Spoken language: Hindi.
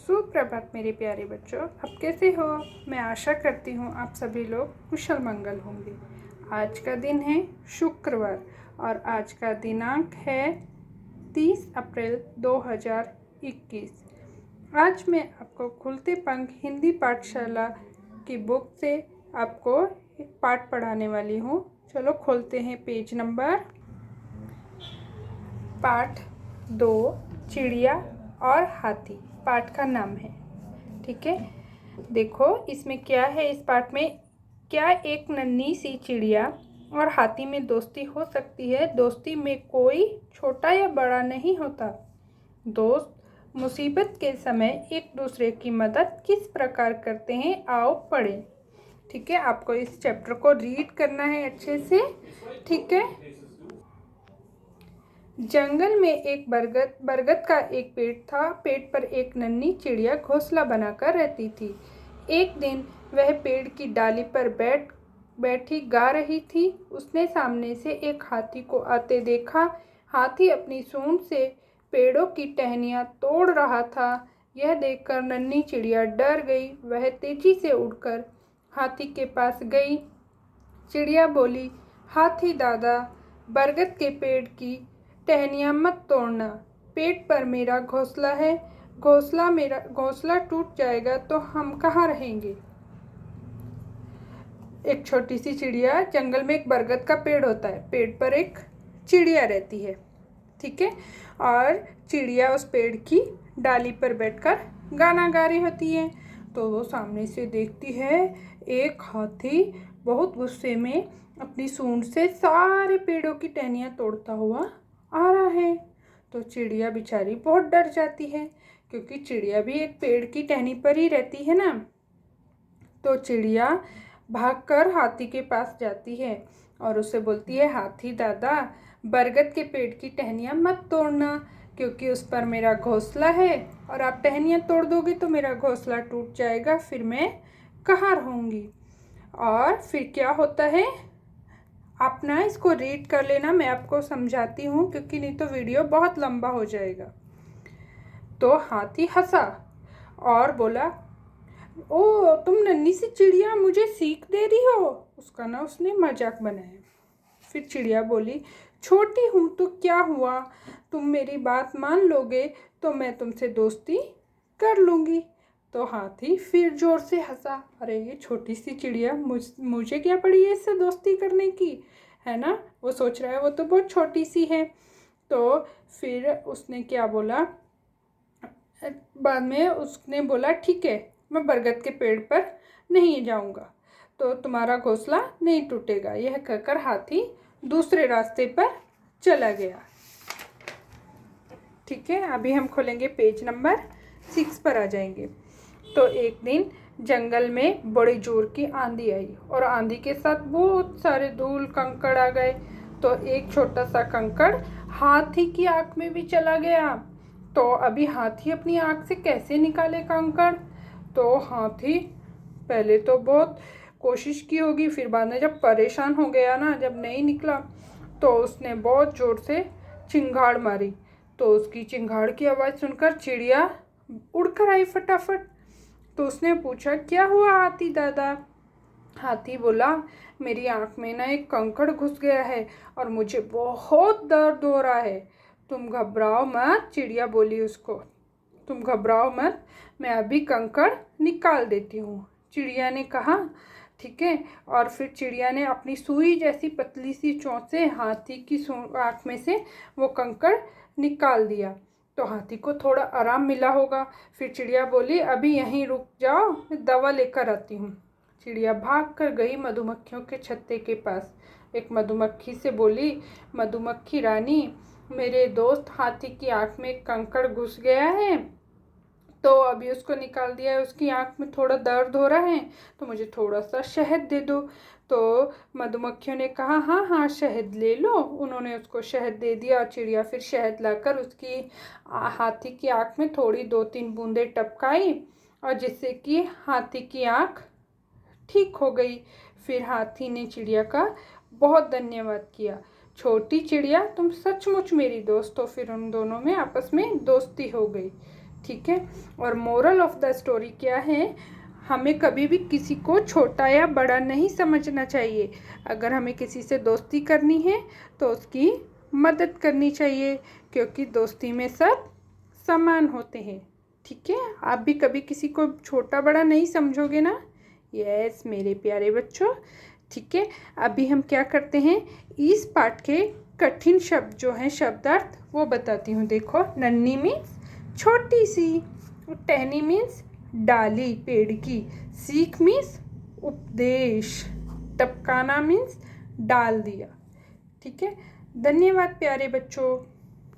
सुप्रभात मेरे प्यारे बच्चों, आप कैसे हो। मैं आशा करती हूँ आप सभी लोग कुशल मंगल होंगे। आज का दिन है शुक्रवार और आज का दिनांक है 30 अप्रैल 2021। आज मैं आपको खुलते पंख हिंदी पाठशाला की बुक से आपको एक पाठ पढ़ाने वाली हूँ। चलो खोलते हैं पेज नंबर। पाठ 2, चिड़िया और हाथी पाठ का नाम है। ठीक है, देखो इसमें क्या है। इस पाठ में क्या एक नन्ही सी चिड़िया और हाथी में दोस्ती हो सकती है। दोस्ती में कोई छोटा या बड़ा नहीं होता। दोस्त मुसीबत के समय एक दूसरे की मदद किस प्रकार करते हैं, आओ पढ़ें। ठीक है, आपको इस चैप्टर को रीड करना है अच्छे से। ठीक है। जंगल में एक बरगद का एक पेड़ था। पेड़ पर एक नन्ही चिड़िया घोंसला बनाकर रहती थी। एक दिन वह पेड़ की डाली पर बैठी गा रही थी। उसने सामने से एक हाथी को आते देखा। हाथी अपनी सूंड से पेड़ों की टहनियाँ तोड़ रहा था। यह देखकर नन्ही चिड़िया डर गई। वह तेजी से उड़कर हाथी के पास गई। चिड़िया बोली, हाथी दादा, बरगद के पेड़ की टहनियाँ मत तोड़ना। पेट पर मेरा घोंसला है। घोंसला टूट जाएगा तो हम कहाँ रहेंगे। एक छोटी सी चिड़िया, जंगल में एक बरगद का पेड़ होता है। पेड़ पर एक चिड़िया रहती है। ठीक है, और चिड़िया उस पेड़ की डाली पर बैठकर गाना गा रही होती है। तो वो सामने से देखती है एक हाथी बहुत गुस्से में अपनी सूंड से सारे पेड़ों की टहनियाँ तोड़ता हुआ आ रहा है। तो चिड़िया बेचारी बहुत डर जाती है, क्योंकि चिड़िया भी एक पेड़ की टहनी पर ही रहती है ना। तो चिड़िया भागकर हाथी के पास जाती है और उससे बोलती है, हाथी दादा, बरगद के पेड़ की टहनियाँ मत तोड़ना, क्योंकि उस पर मेरा घोंसला है और आप टहनियाँ तोड़ दोगे तो मेरा घोंसला टूट जाएगा, फिर मैं कहाँ रहूँगी। और फिर क्या होता है, आप ना इसको रीड कर लेना, मैं आपको समझाती हूँ, क्योंकि नहीं तो वीडियो बहुत लंबा हो जाएगा। तो हाथी हंसा और बोला, ओ तुम नन्ही सी चिड़िया मुझे सीख दे रही हो। उसका ना उसने मजाक बनाया। फिर चिड़िया बोली, छोटी हूँ तो क्या हुआ, तुम मेरी बात मान लोगे तो मैं तुमसे दोस्ती कर लूँगी। तो हाथी फिर जोर से हंसा। अरे ये छोटी सी चिड़िया, मुझे क्या पड़ी है इससे दोस्ती करने की, है ना। वो सोच रहा है वो तो बहुत छोटी सी है। तो फिर उसने क्या बोला, बाद में उसने बोला, ठीक है, मैं बरगद के पेड़ पर नहीं जाऊंगा तो तुम्हारा घोंसला नहीं टूटेगा। यह कहकर हाथी दूसरे रास्ते पर चला गया। ठीक है, अभी हम खोलेंगे पेज नंबर 6 पर आ जाएंगे। तो एक दिन जंगल में बड़ी जोर की आंधी आई और आंधी के साथ बहुत सारे धूल कंकड़ आ गए। तो एक छोटा सा कंकड़ हाथी की आंख में भी चला गया। तो अभी हाथी अपनी आंख से कैसे निकाले कंकड़। तो हाथी पहले तो बहुत कोशिश की होगी, फिर बाद में जब परेशान हो गया ना, जब नहीं निकला तो उसने बहुत जोर से चिंगाड़ मारी। तो उसकी चिंगाड़ की आवाज़ सुनकर चिड़िया उड़कर आई फटाफट। तो उसने पूछा, क्या हुआ हाथी दादा। हाथी बोला, मेरी आंख में ना एक कंकड़ घुस गया है और मुझे बहुत दर्द हो रहा है। तुम घबराओ मत। चिड़िया बोली उसको, तुम घबराओ मत, मैं अभी कंकड़ निकाल देती हूँ। चिड़िया ने कहा, ठीक है। और फिर चिड़िया ने अपनी सुई जैसी पतली सी चोंच से हाथी की आँख में से वो कंकड़ निकाल दिया। तो हाथी को थोड़ा आराम मिला होगा। फिर चिड़िया बोली, अभी यहीं रुक जाओ, मैं दवा लेकर आती हूँ। चिड़िया भाग कर गई मधुमक्खियों के छत्ते के पास। एक मधुमक्खी से बोली, मधुमक्खी रानी, मेरे दोस्त हाथी की आँख में एक कंकड़ घुस गया है, तो अभी उसको निकाल दिया है, उसकी आँख में थोड़ा दर्द हो रहा है, तो मुझे थोड़ा सा शहद दे दो। तो मधुमक्खियों ने कहा, हाँ हाँ शहद ले लो। उन्होंने उसको शहद दे दिया और चिड़िया फिर शहद लाकर उसकी हाथी की आँख में थोड़ी 2-3 बूंदें टपकाई, और जिससे कि हाथी की आँख ठीक हो गई। फिर हाथी ने चिड़िया का बहुत धन्यवाद किया। छोटी चिड़िया, तुम सचमुच मेरी दोस्त हो। फिर उन दोनों में आपस में दोस्ती हो गई। ठीक है। और मोरल ऑफ द स्टोरी क्या है, हमें कभी भी किसी को छोटा या बड़ा नहीं समझना चाहिए। अगर हमें किसी से दोस्ती करनी है तो उसकी मदद करनी चाहिए, क्योंकि दोस्ती में सब समान होते हैं। ठीक है, आप भी कभी किसी को छोटा बड़ा नहीं समझोगे ना। यस मेरे प्यारे बच्चों, ठीक है। अभी हम क्या करते हैं, इस पाठ के कठिन शब्द जो हैं, शब्दार्थ वो बताती हूँ। देखो, नन्ही मीन्स छोटी सी, टहनी मीन्स डाली पेड़ की, सीख मीन्स उपदेश, टपकाना मीन्स डाल दिया। ठीक है, धन्यवाद प्यारे बच्चों।